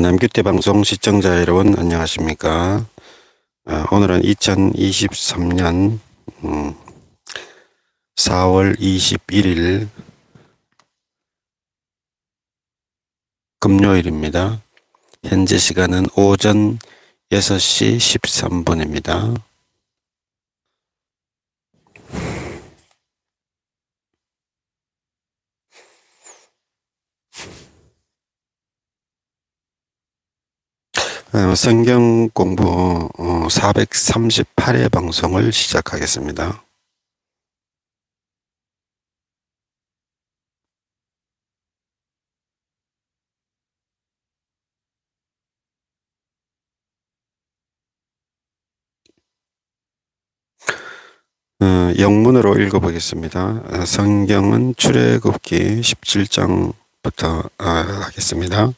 남규태방송 시청자 여러분 안녕하십니까. 오늘은 2023년 4월 21일 금요일입니다. 현재 시간은 오전 6시 13분입니다. 성경공부 438회 방송을 시작하겠습니다. 영문으로 읽어보겠습니다. 성경은 출애굽기 17장부터 하겠습니다.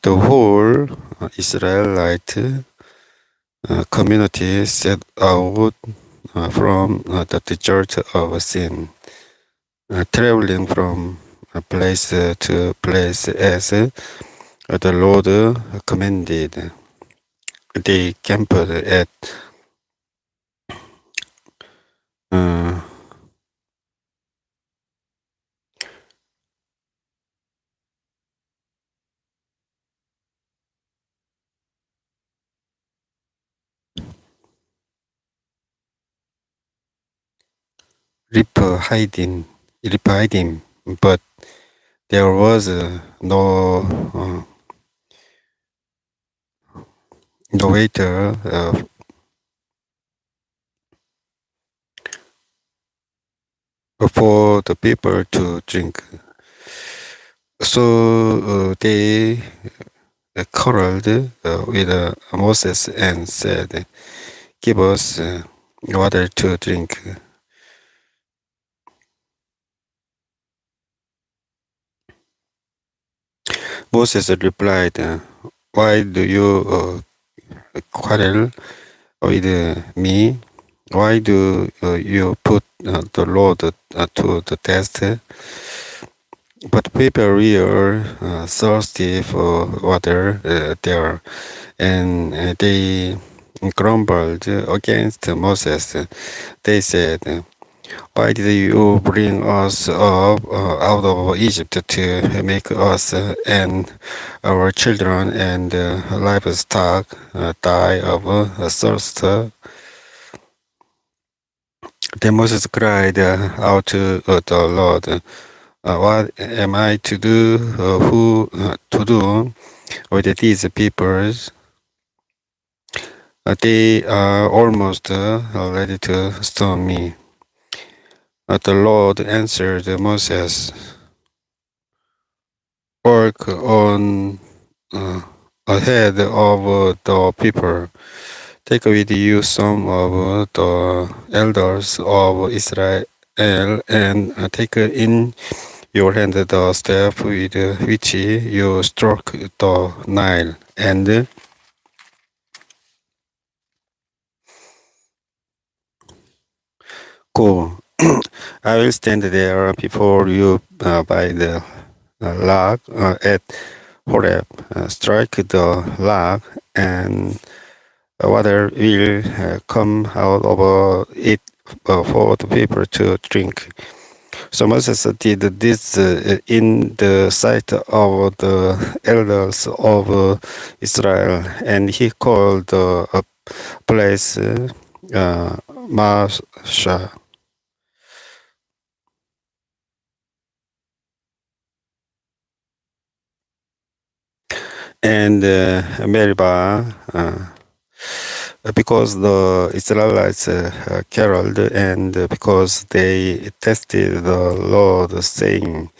The whole Israelite community set out from the desert of Sin, traveling from place to place as the Lord commanded. They camped at Rephidim, but there was no water for the people to drink. So they quarreled with Moses and said, "Give us water to drink." Moses replied, "Why do you quarrel with me? Why do you put the Lord to the test?" But people were thirsty for water there, and they grumbled against Moses. They said, "Why did you bring us up out of Egypt to make us and our children and livestock die of thirst?" Then Moses cried out to the Lord, "What am I to do? To do with these peoples? They are almost ready to stone me." The Lord answered Moses, "Walk on ahead of the people. Take with you some of the elders of Israel and take in your hand the staff with which you struck the Nile, and go. I will stand there before you by the log at Horeb. Strike the log, and water will come out of it for the people to drink." So Moses did this in the sight of the elders of Israel, and he called the place Masha. And Meribah, because the Israelites caroled, and because they tested the Lord, saying,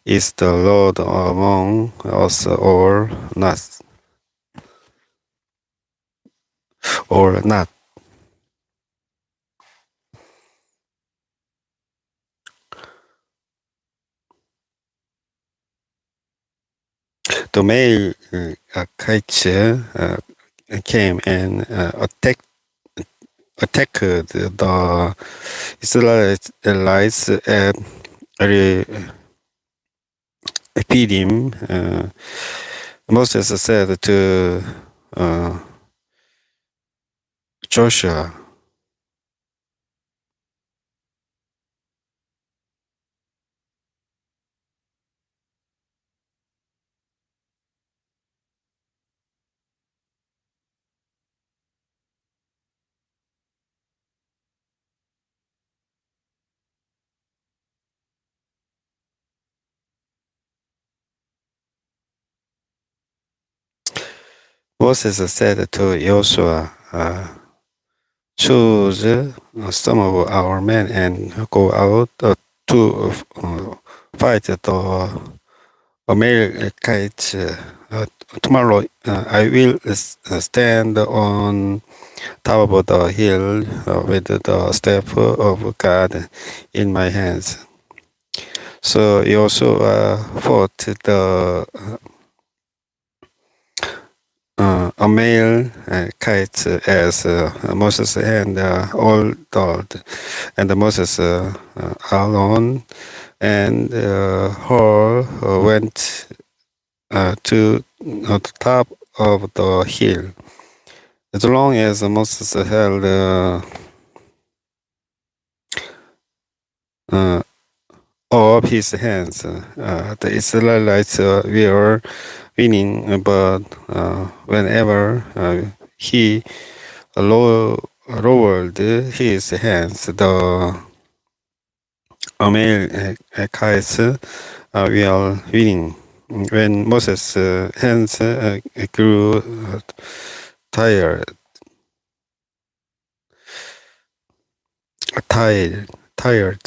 "Is the Lord among us or not?" Or not? The male kites came and attacked the Israelites at Rephidim. Moses said to Joshua, Moses said to Joshua, choose some of our men and go out to fight the Amalekites. Tomorrow I will stand on top of the hill with the staff of God in my hands. So Joshua fought the Amalekites as Moses and all told, and Moses alone and Hur went to the top of the hill. As long as Moses held up his hands, the Israelites were winning, but whenever he lowered his hands, the Amalekites were winning. When Moses' hands grew tired, tired,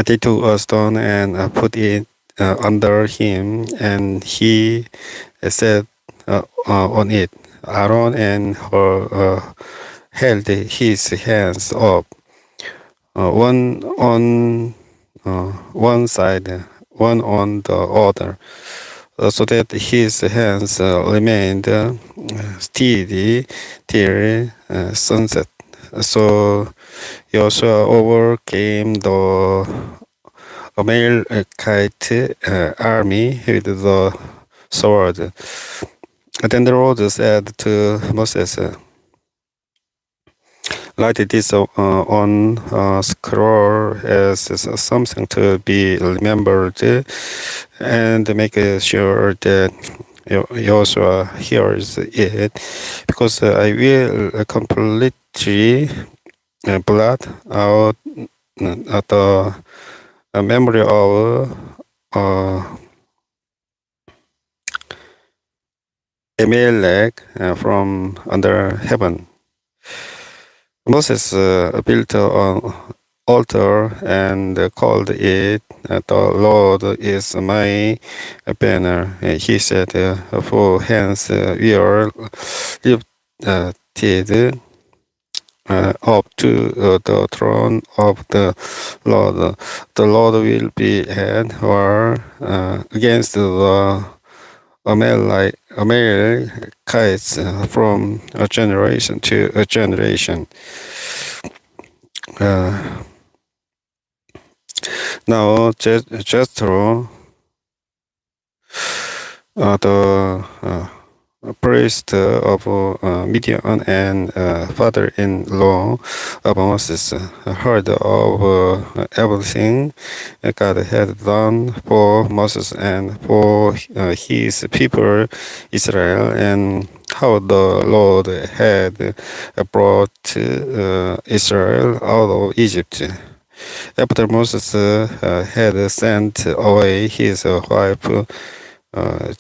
they took a stone and put it under him, and he sat on it. Aaron and Hur held his hands up, one on one side, one on the other, so that his hands remained steady till sunset. So Joshua overcame the Amalekite army with the sword. Then the Lord said to Moses, write this on a scroll as something to be remembered, and make sure that Joshua hears it, because I will completely blot out the memory of Amalek from under heaven. Moses built an altar and called it, the Lord is my banner. He said, for hands we are lifted up to the throne of the Lord. The Lord will be at war against the Amalekites from a generation to a generation. Now, Jethro, the priest of Midian and father-in-law of Moses, heard of everything God had done for Moses and for his people Israel, and how the Lord had brought Israel out of Egypt. After Moses had sent away his wife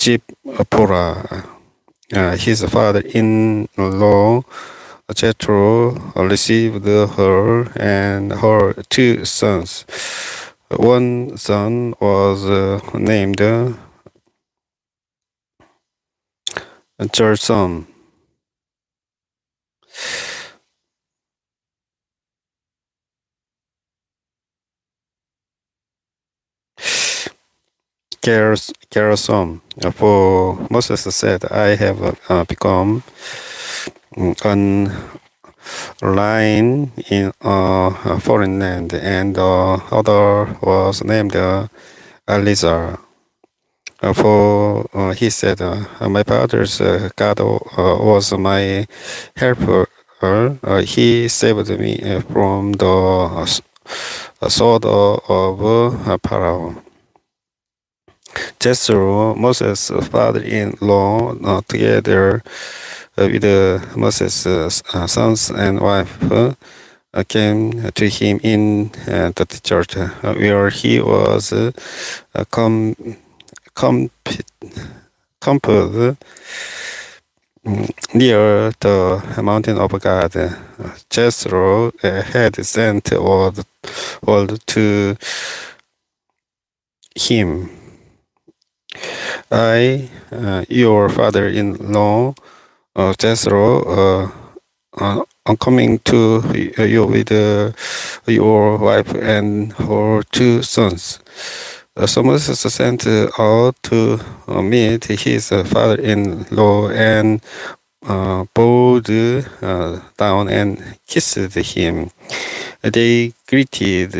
Zipporah, his father-in-law Jethro received her and her two sons. One son was named Gershom. Gershom. For Moses said, I have become lying in a foreign land, and the other was named Elizar. For he said, "My father's God was my helper. He saved me from the sword of Pharaoh." Jethro, Moses' father-in-law, together with Moses' sons and wife, came to him in the church, where he was com- com- composed near the mountain of God. Jethro had sent word to him, "I, your father-in-law, Jethro, I'm coming to you with your wife and her two sons." So Moses sent out to meet his father-in-law and bowed down and kissed him. They greeted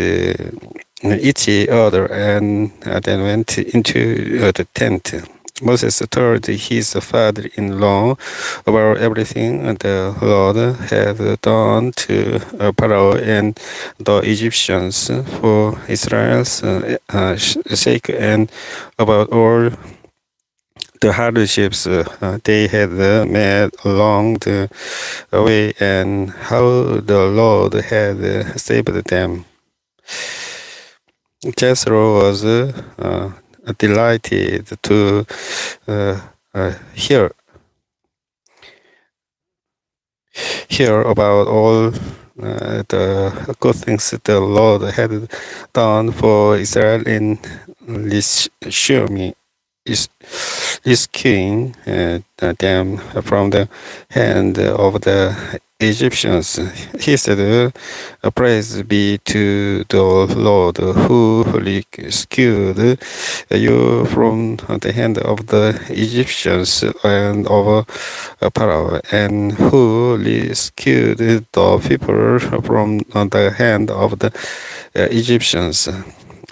each other and then went into the tent. Moses told his father-in-law about everything the Lord had done to Pharaoh and the Egyptians for Israel's sake, and about all the hardships they had met along the way, and how the Lord had saved them. Jethro was delighted to uh, hear about all the good things the Lord had done for Israel in rescuing is rescuing them from the hand of the Egyptians. He said, "Praise be to the Lord who rescued you from the hand of the Egyptians and of Pharaoh, and who rescued the people from the hand of the Egyptians."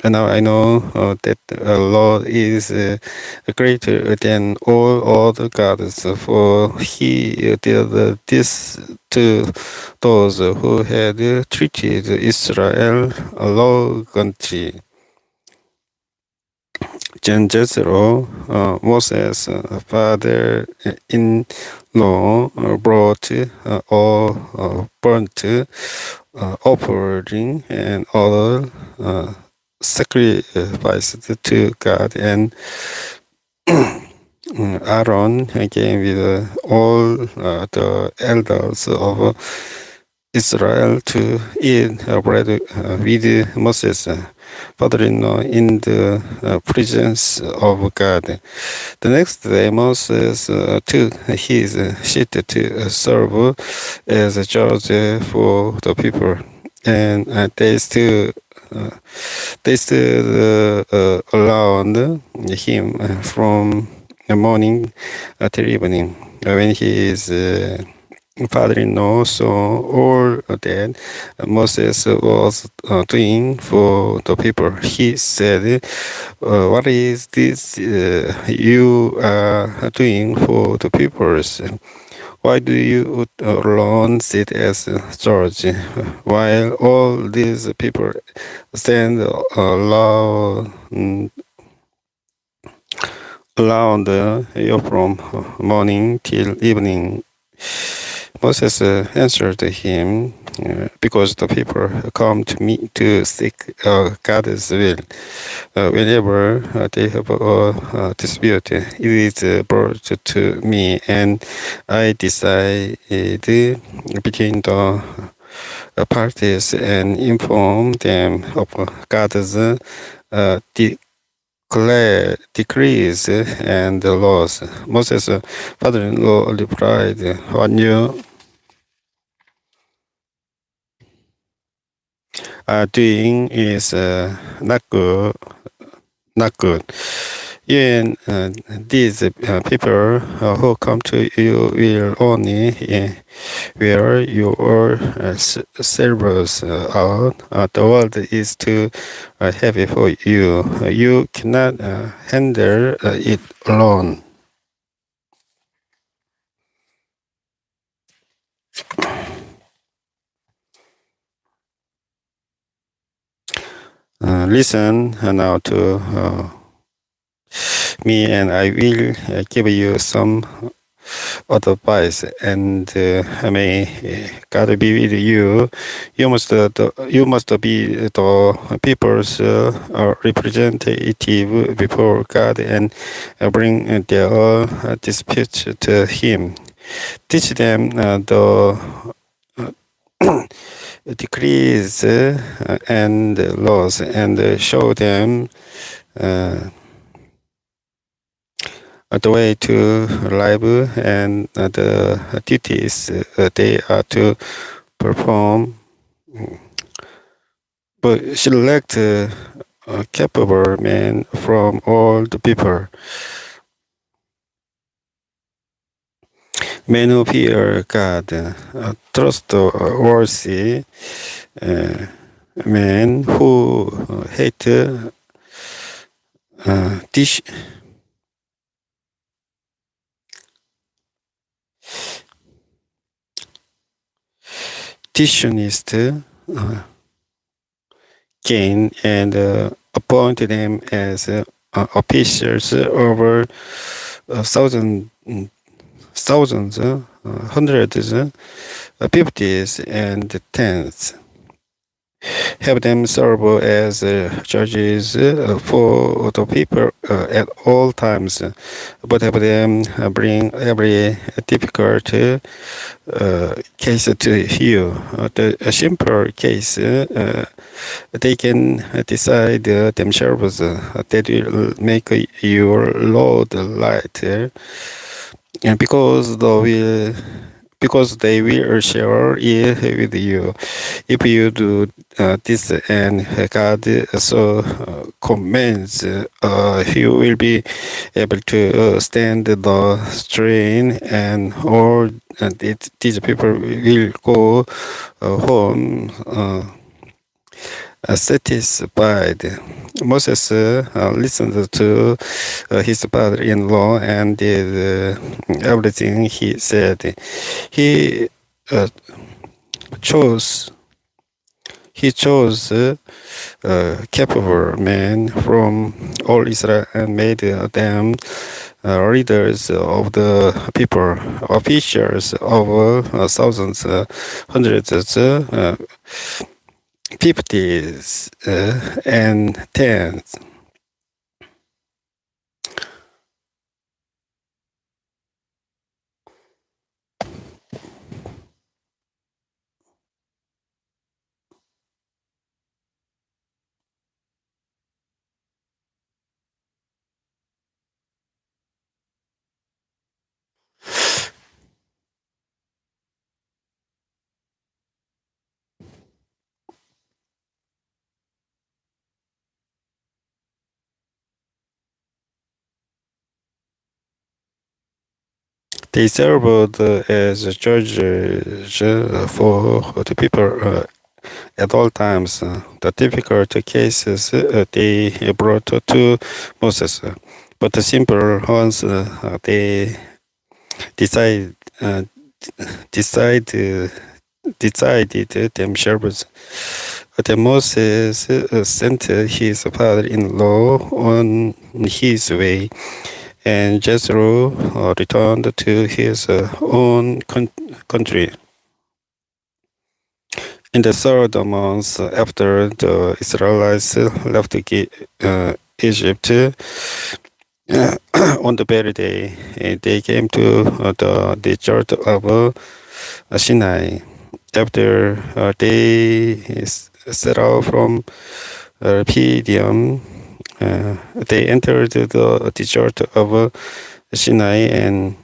And now I know that the Lord is greater than all other gods, for He did this to those who had treated Israel arrogantly. Then Jethro, Moses' father-in-law, brought all burnt offering and other sacrificed to God, and Aaron came with all the elders of Israel to eat bread with Moses' father-in-law in the presence of God. The next day, Moses took his seat to serve as a judge for the people, and uh, they stood around him from the morning till evening. When his father-in-law saw all that Moses was doing for the people, he said, "What is this you are doing for the peoples? Why do you alone sit as judge, while all these people stand around you from morning till evening?" Moses answered him, "Because the people come to me to seek God's will. Whenever they have a dispute, it is brought to me, and I decide between the parties and inform them of God's decrees and the laws." Moses' father-in-law replied, "What you are doing is not good. Not good. You and these people who come to you will only wear your servers out. The world is too heavy for you. You cannot handle it alone. Listen now to me, and I will give you some advice, and may God be with you. You must be the people's representative before God, and bring their disputes to Him. Teach them the decrees and laws, and show them uh, the way to live and the duties they are to perform. But select capable men from all the people, men who fear God, trustworthy uh, men who hate dish. Dishonest gain, and appoint them as officials over thousands, hundreds, fifties, and tens. Have them serve as judges for the people at all times, but have them bring every difficult case to you. The simple case, they can decide themselves. That will make your load lighter, and because they will share it with you. If you do this, and God so commands, you will be able to stand the strain, and all these people will go home satisfied. Moses listened to his father-in-law and did everything he said. He uh, chose he chose capable men from all Israel and made them leaders of the people, officials of thousands, hundreds, fifties, and tens. They served as judges for the people at all times. The difficult cases they brought to Moses, but the simple ones they decide, uh, decide, decided themselves. Then Moses sent his father-in-law on his way, and Jethro returned to his own country. In the third month after the Israelites left Egypt, on the very day they came to the desert of Sinai. After they set out from Pidgam, they entered the desert of Sinai, and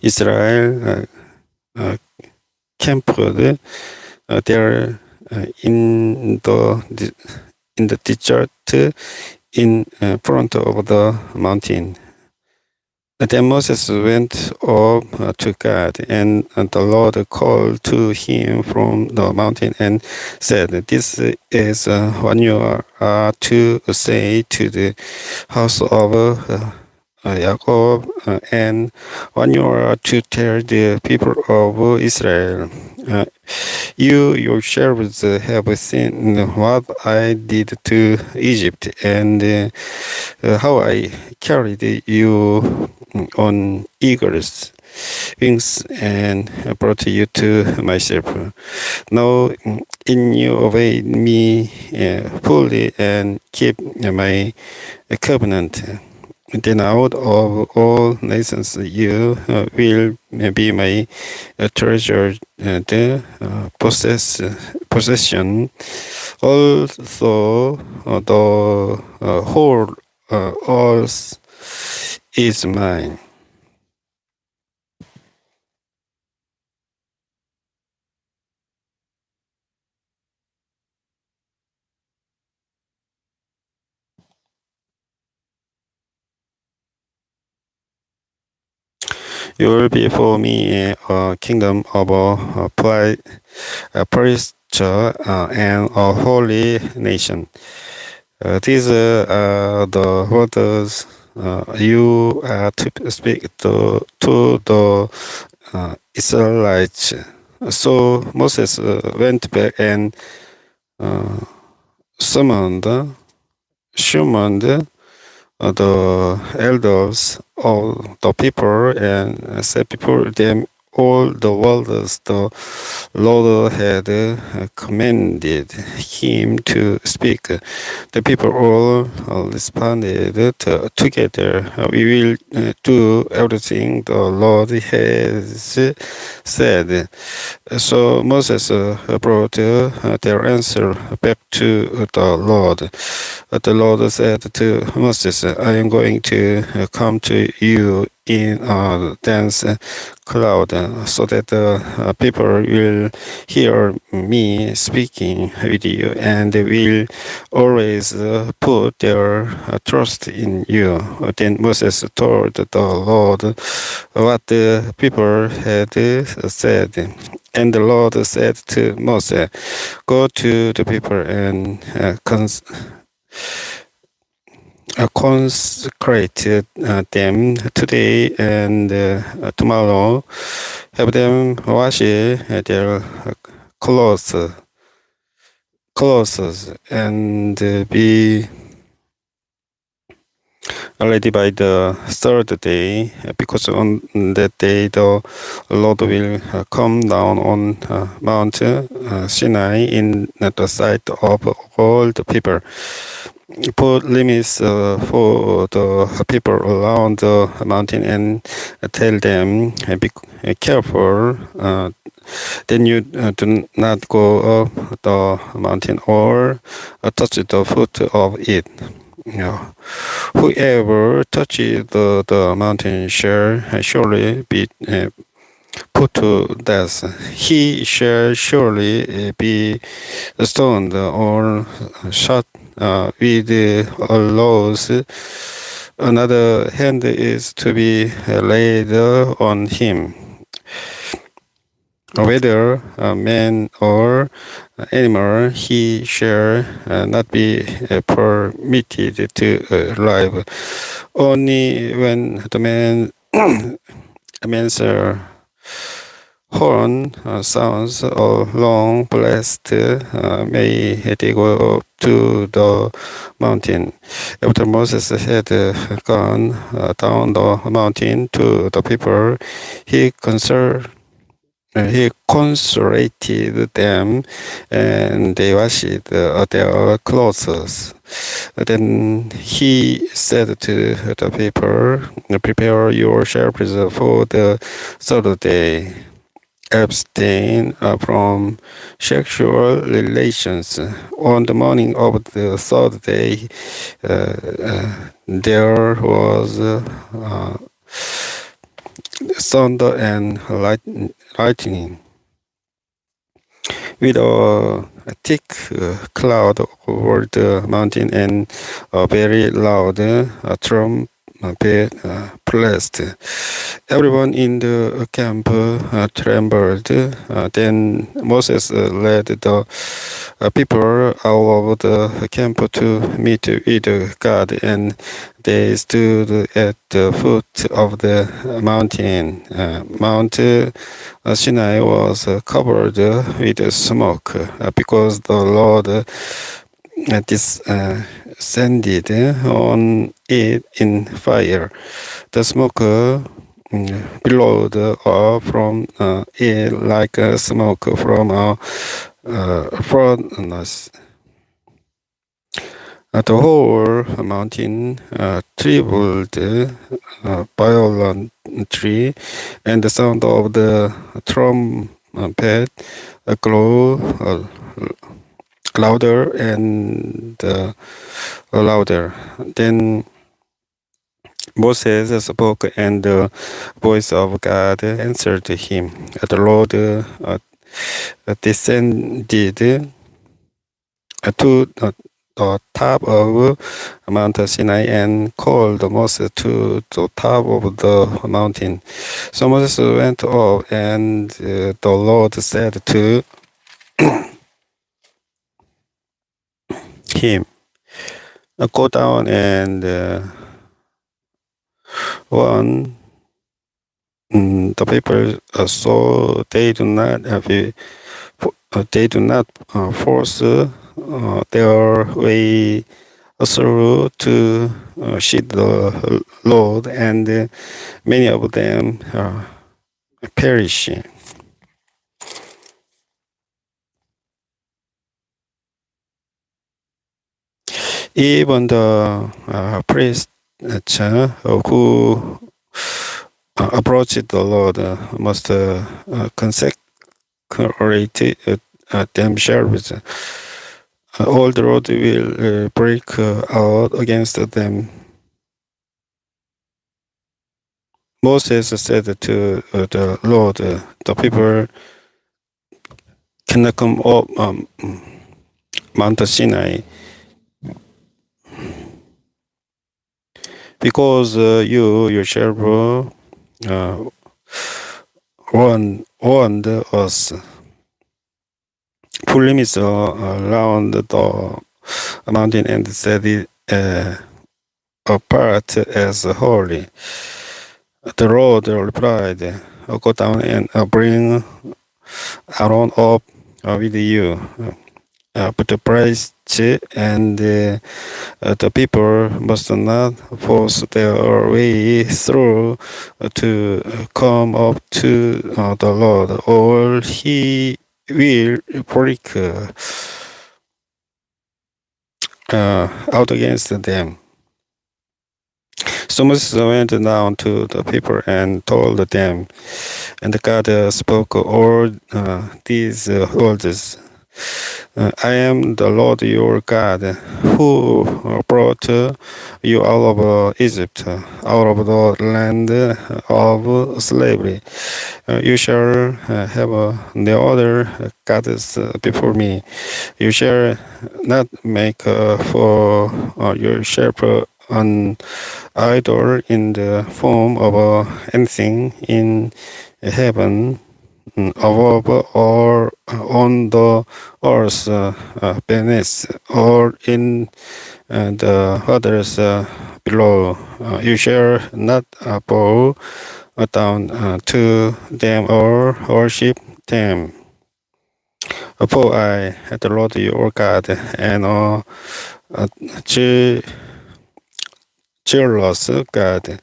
Israel camped there in the desert in front of the mountain. Then Moses went up to God, and the Lord called to him from the mountain and said, "This is what you are to say to the house of Jacob, and what you are to tell the people of Israel. Uh, you yourselves have seen what I did to Egypt, and how I carried you on eagles' wings and brought you to myself. Now, in you obey me fully and keep my covenant. Then out of all nations you will be my treasured possession. Also, the whole earth is mine." You will be for me a kingdom of a priest and a holy nation. These are the words you are to speak to the Israelites. So Moses went back and uh, summoned the elders of the people and said before them all the words the Lord had commanded him to speak. The people all responded together, "We will do everything the Lord has said." So Moses brought their answer back to the Lord. The Lord said to Moses, "I am going to come to you in a dense cloud, so that the people will hear me speaking with you and will always put their trust in you." Then Moses told the Lord what the people had said. And the Lord said to Moses, "Go to the people and consecrate them today and tomorrow. Have them wash their clothes and be already by the third day, because on that day the Lord will come down on Mount Sinai in the sight of all the people. Put limits for the people around the mountain and tell them, be careful. Then you do not go up the mountain or touch the foot of it. Whoever touches the mountain shall surely be put to death. He shall surely be stoned or shot with arrows. Another hand is to be laid on him. Whether man or animal, he shall not be permitted to live. Only when the man's horn sounds a long blast may they go up to the mountain. After Moses had gone down the mountain to the people, he consolated them, and they washed their clothes. Then he said to the people, "Prepare yourselves for the third day. Abstain from sexual relations." On the morning of the third day, there was thunder and lightning. with a thick cloud over the mountain and a very loud trumpet blast. Everyone in the camp trembled. Then Moses led the people all of the camp to meet with God, and they stood at the foot of the mountain. Mount Sinai was covered with smoke because the Lord descended on it in fire. The smoke billowed up from it like smoke from a furnace. The whole mountain trembled violently, and the sound of the trumpet grew louder and louder. Then Moses spoke, and the voice of God answered him. The Lord descended to the top of Mount Sinai and called Moses to the top of the mountain. So Moses went up, and the Lord said to him, "Go down and warn the people, so they do not force their way through to seek the Lord, and many of them perish." Even the priests who approach the Lord must consecrate themselves. All the road will break out against them. Moses said to the Lord, "The people cannot come up Mount Sinai because you yourself warned us. Put limits around the mountain and set it apart as holy." The Lord replied, "Go down and bring Aaron up with you." But the priests and the people must not force their way through to come up to the Lord, or he will break out against them. So Moses went down to the people and told them, and God spoke all these words. "I am the Lord your God, who brought you out of Egypt, out of the land of slavery. You shall have no other gods before me. You shall not make for yourself an idol in the form of anything in heaven, above, or on the earth beneath, or in the waters below. You shall not bow down to them or worship them. For I, the Lord your God, am a jealous God,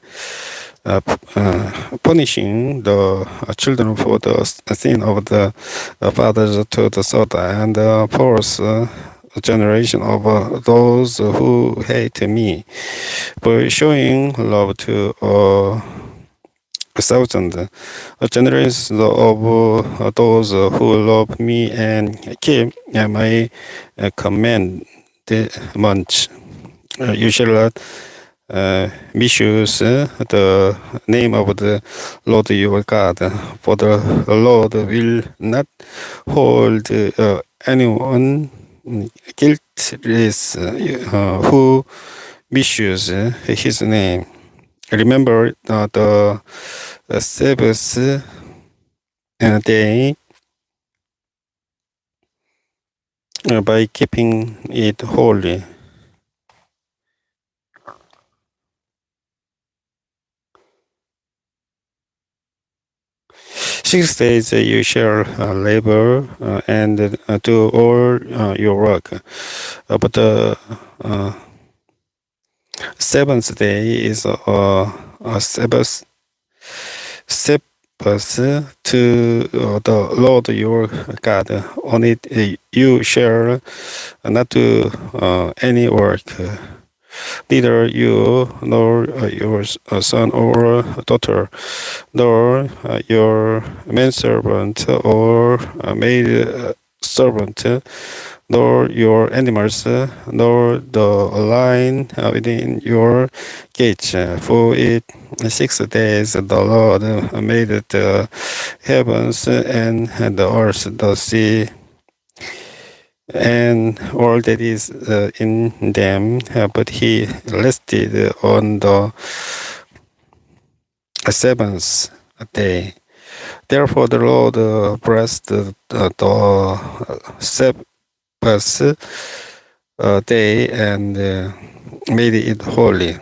punishing the children for the sin of the fathers to the third and the fourth generation of those who hate me, but showing love to a thousand generations of those who love me and keep my commandments. You shall not misuse the name of the Lord your God, for the Lord will not hold anyone guiltless who misuse his name. Remember the Sabbath day by keeping it holy. 6 days you shall labor and do all your work. But the seventh day is a Sabbath to the Lord your God. On it you shall not do any work. Neither you nor your son or daughter, nor your manservant or maid servant, nor your animals, nor the lion within your gates. For it 6 days the Lord made the heavens and the earth, the sea, and all that is in them, but he rested on the seventh day. Therefore the Lord blessed the Sabbath day and made it holy.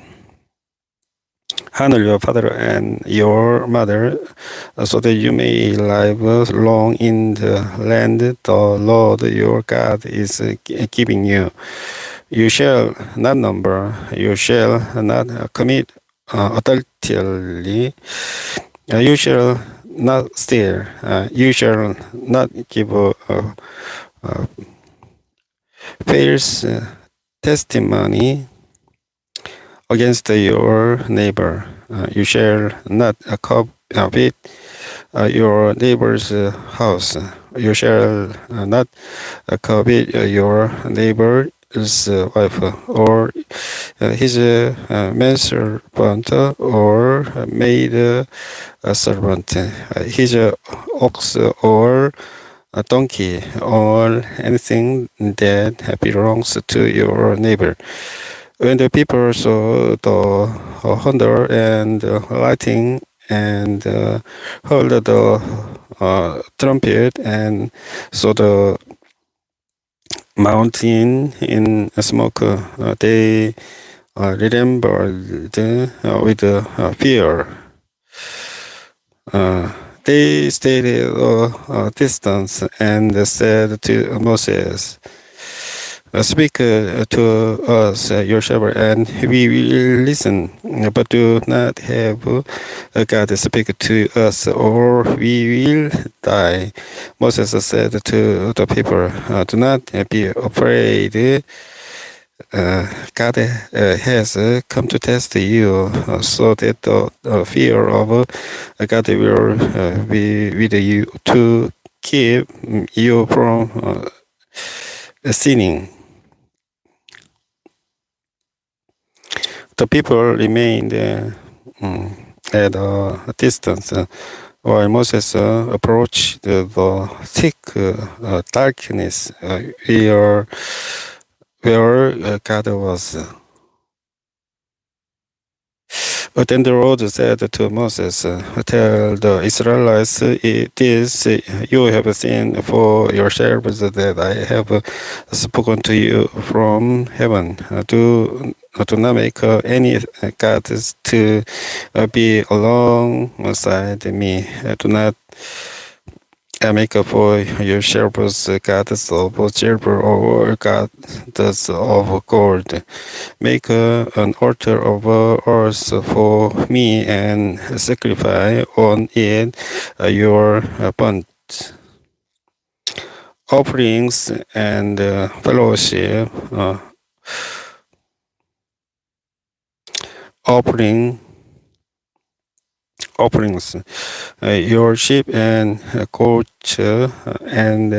Honor your father and your mother, so that you may live long in the land the Lord your God is giving you. You shall not number, you shall not commit adultery, you shall not steal, you shall not give false testimony against your neighbor. You shall not covet your neighbor's house. You shall not covet your neighbor's wife, or his manservant, or maid servant, his ox or a donkey, or anything that belongs to your neighbor. When the people saw the thunder and lightning and heard the trumpet and saw the mountain in smoke, they remembered with fear. They stayed at a distance and said to Moses, Speak to us, your shepherd, and we will listen. But do not have God speak to us, or we will die. Moses said to the people, Do not be afraid. God has come to test you, so that the fear of God will be with you to keep you from sinning. The people remained at a distance while Moses approached the thick darkness where God was. But then the Lord said to Moses, Tell the Israelites this, you have seen for yourselves that I have spoken to you from heaven. Do not make any gods to be alongside me. Do not make for yourselves gods of silver or gods of gold. Make an altar of earth for me and sacrifice on it your burnt offerings and fellowship offerings, your sheep and goats and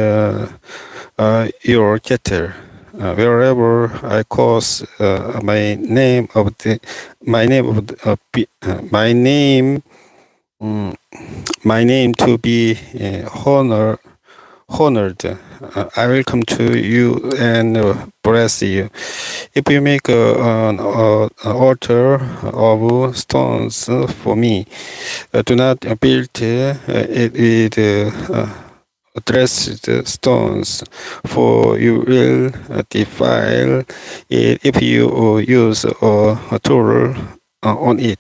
your cattle. wherever I cause my name of the my name of the, my name my name to be honored. I will come to you and bless you. If you make an altar of stones for me, do not build it with dressed stones, for you will defile it if you use a tool on it.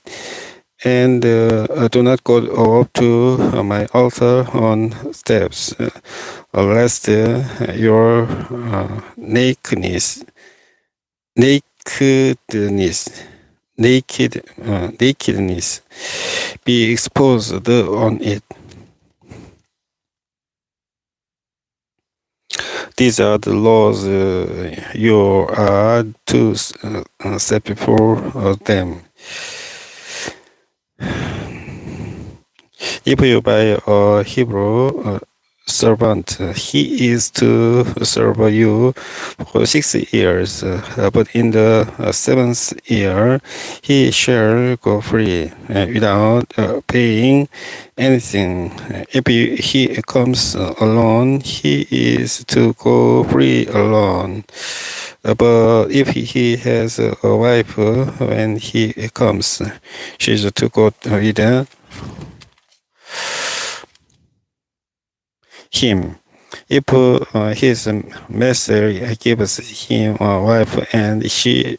And do not go up to my altar on steps, lest your nakedness, nakedness be exposed on it. These are the laws you are to set before them. If you buy a Hebrew servant, he is to serve you for 6 years, but in the seventh year he shall go free without paying anything. If he comes alone, he is to go free alone. But if he has a wife when he comes, she is to go with him. If his master gives him a wife and she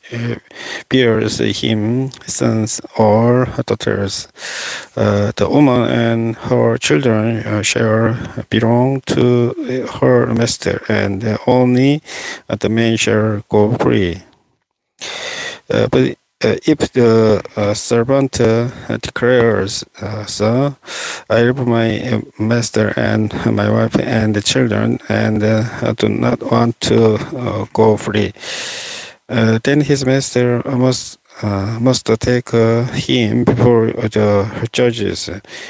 bears him sons or daughters, the woman and her children shall belong to her master, and only the man shall go free. But if the servant declares, so, I love my master and my wife and the children, and do not want to go free, then his master must take him before the judges.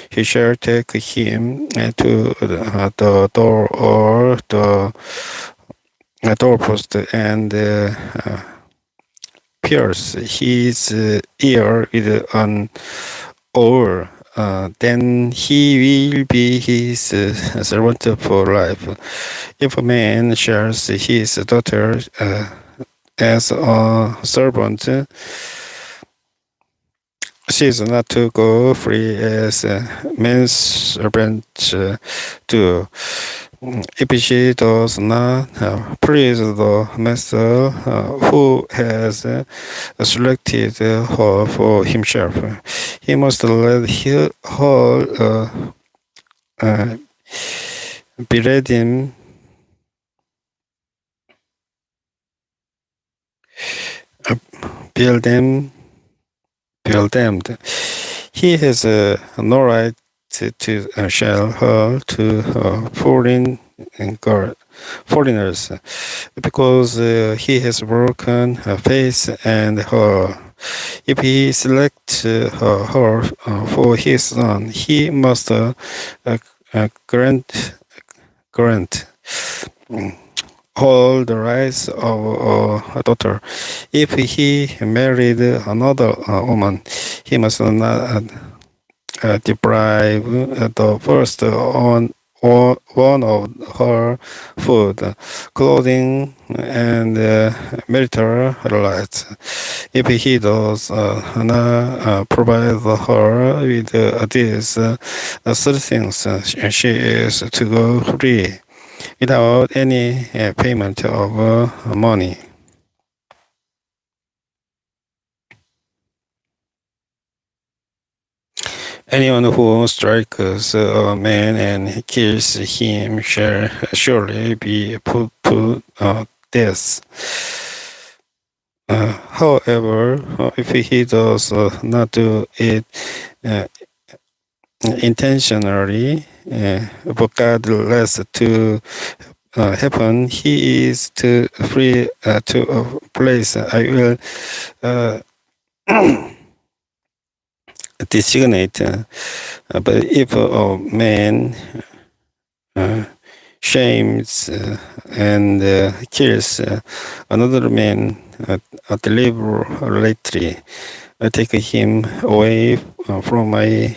He shall take him to the door or the doorpost and pierce his ear with an oar. Then he will be his servant for life. If a man shares his daughter as a servant, she is not to go free as men's servants do. If she does not please the master who has selected her for himself, he must let her be redeemed. Build them. He has no right to sell her to foreigners, because he has broken her faith and her. If he selects her for his son, he must grant all the rights of a daughter. If he married another woman, he must not deprive the first on one of her food, clothing, and marital rights. If he does not provide her with these three things, she is to go free without any payment of money. Anyone who strikes a man and kills him shall surely be put to death. However, if he does not do it intentionally, but God lets to happen, he is to free to a place I will designate. But if a man shames and kills another man deliberately, take him away from my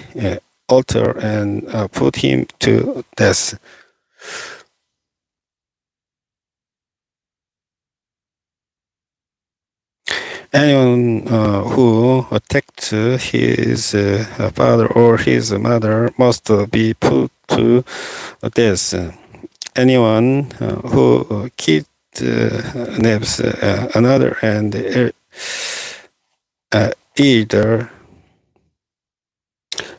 altar and put him to death. Anyone who attacked his father or his mother must be put to death. Anyone who kidnaps another and either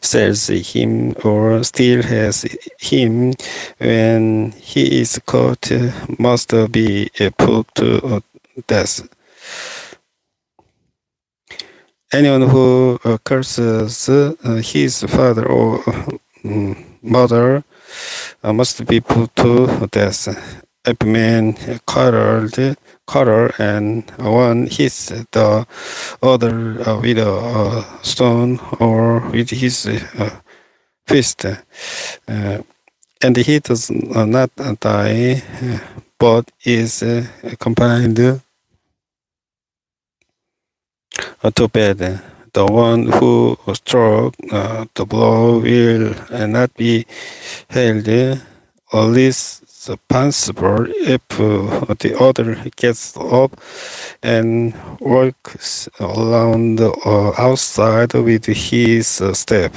sells him or still has him when he is caught must be put to death. Anyone who curses his father or mother must be put to death. If a man quarrel and one hits the other with a stone or with his fist, and he does not die, but is confined to bed, the one who struck the blow will not be held responsible if the other gets up and walks around outside with his step.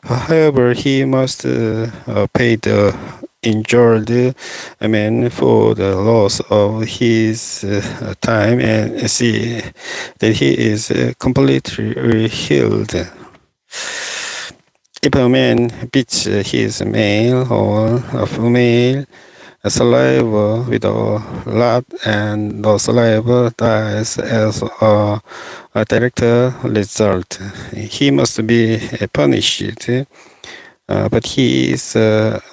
However, he must pay the injured man for the loss of his time and see that he is completely healed. If a man beats his male or female slave with a rod and the slave dies as a direct result, he must be punished. But he is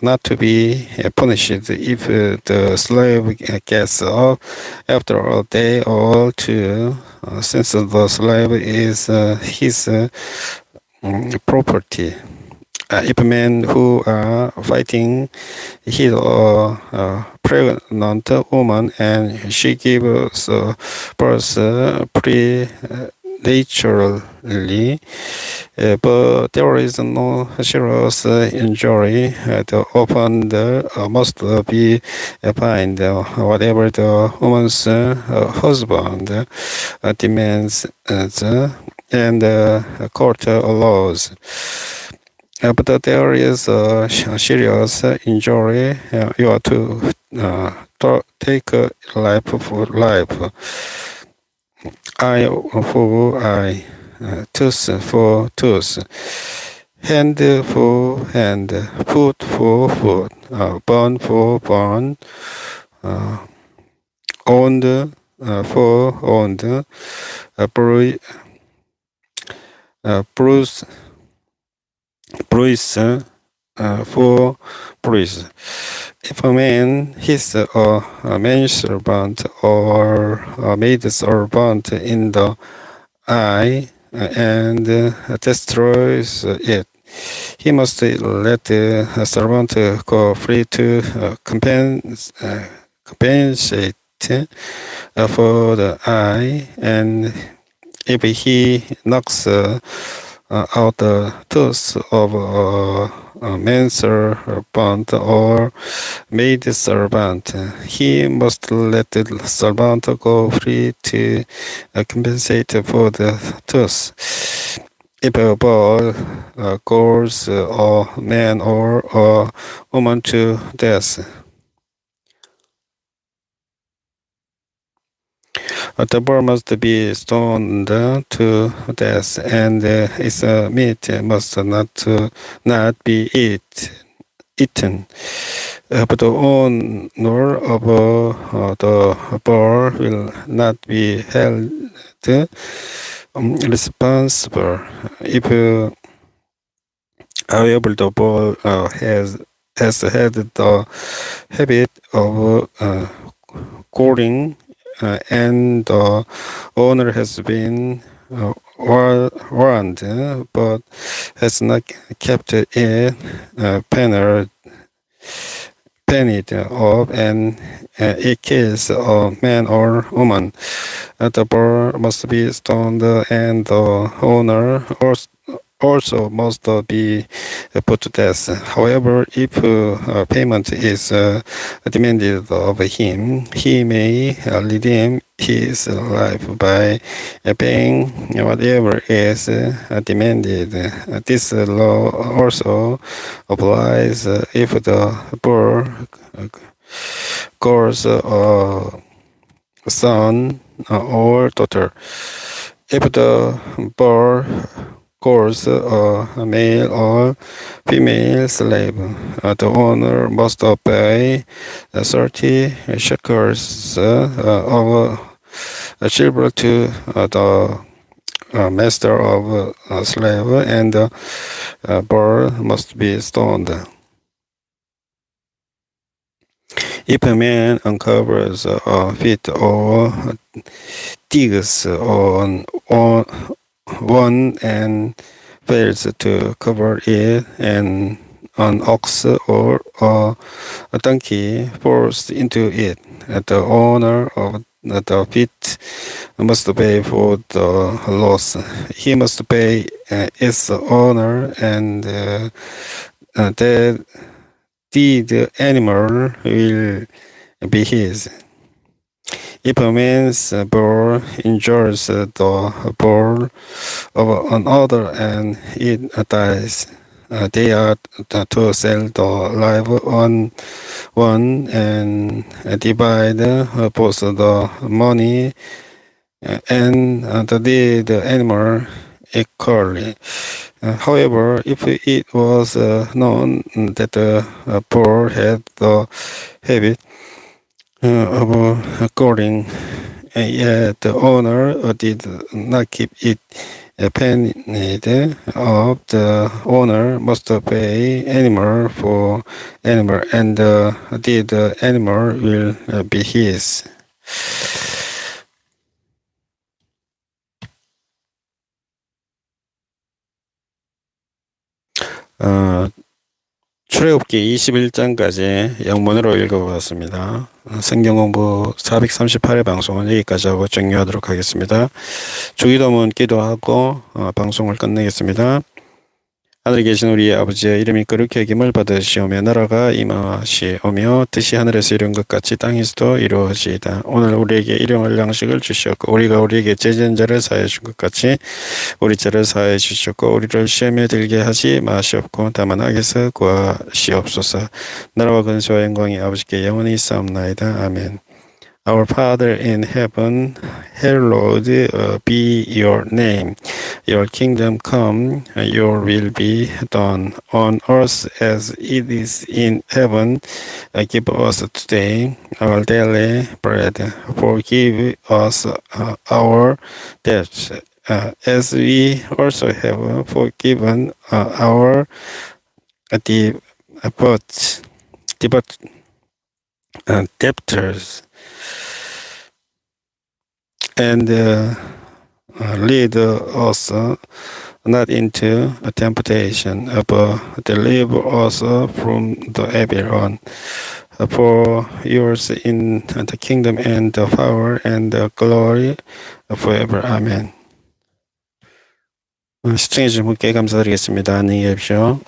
not to be punished if the slave gets up after a day or two, since the slave is his property. If men who are fighting hit a pregnant woman and she gives birth preternaturally, but there is no serious injury, the offender must be fined whatever the woman's husband demands and court allows. But there is a serious injury, you are to take life for life, eye for eye, tooth for tooth, hand for hand, foot for foot, bone for bone, owned for owned, bruise for bruise. If a man hits a manservant or a maidservant in the eye and destroys it, he must let the servant go free to compensate for the eye, and if he knocks out the tooth of a manservant or maidservant, he must let the servant go free to compensate for the tooth. If a ball goes a man or a woman to death, the ball must be stoned to death, and its meat must not be eaten. But the owner of the ball will not be held responsible if, however, the ball has had the habit of calling and the owner has been warned but has not kept it penalized. pennied up and it kills a man or woman, the boar must be stoned and the owner also must be put to death. However, if payment is demanded of him, he may redeem his life by paying whatever is demanded. This law also applies if the poor calls a son or daughter. If the poor calls a male or female slave, the owner must pay 30 shekels of silver to the master of a slave, and the boar must be stoned. If a man uncovers a pit or digs on one and fails to cover it, and an ox or a donkey falls into it, the owner of the pit must pay for the loss. He must pay its owner, and the dead animal will be his. If a man's boar injures the boar of another and it dies, they are to sell the live one and divide both the money and the dead animal equally. However, if it was known that the poor had the habit of calling, yet the owner did not keep it pennied up, the owner must pay animal for animal, and the dead animal will be his. 출애굽기 21장까지 영문으로 읽어보았습니다. 성경공부 438회 방송은 여기까지 하고 종료하도록 하겠습니다. 주기도문 기도하고 방송을 끝내겠습니다. 하늘에 계신 우리 아버지의 이름이 거룩히 여김을 받으시오며 나라가 임하시오며 뜻이 하늘에서 이룬 것 같이 땅에서도 이루어지이다. 오늘 우리에게 일용할 양식을 주시옵고 우리가 우리에게 죄진 자를 사하여 준 것 같이 우리 죄를 사하여 주시옵고 우리를 시험에 들게 하지 마시옵고 다만 악에서 구하시옵소서. 나라와 근세와 영광이 아버지께 영원히 있사옵나이다. 아멘. Our Father in heaven, hallowed be your name. Your kingdom come, your will be done on earth as it is in heaven. Give us today our daily bread. Forgive us our debts, as we also have forgiven our debtors. And lead us not into temptation, but deliver us from the evil one. For yours in the kingdom and the power and the glory forever. Amen. 시청해주신 분께 감사드리겠습니다. 안녕히 계십시오.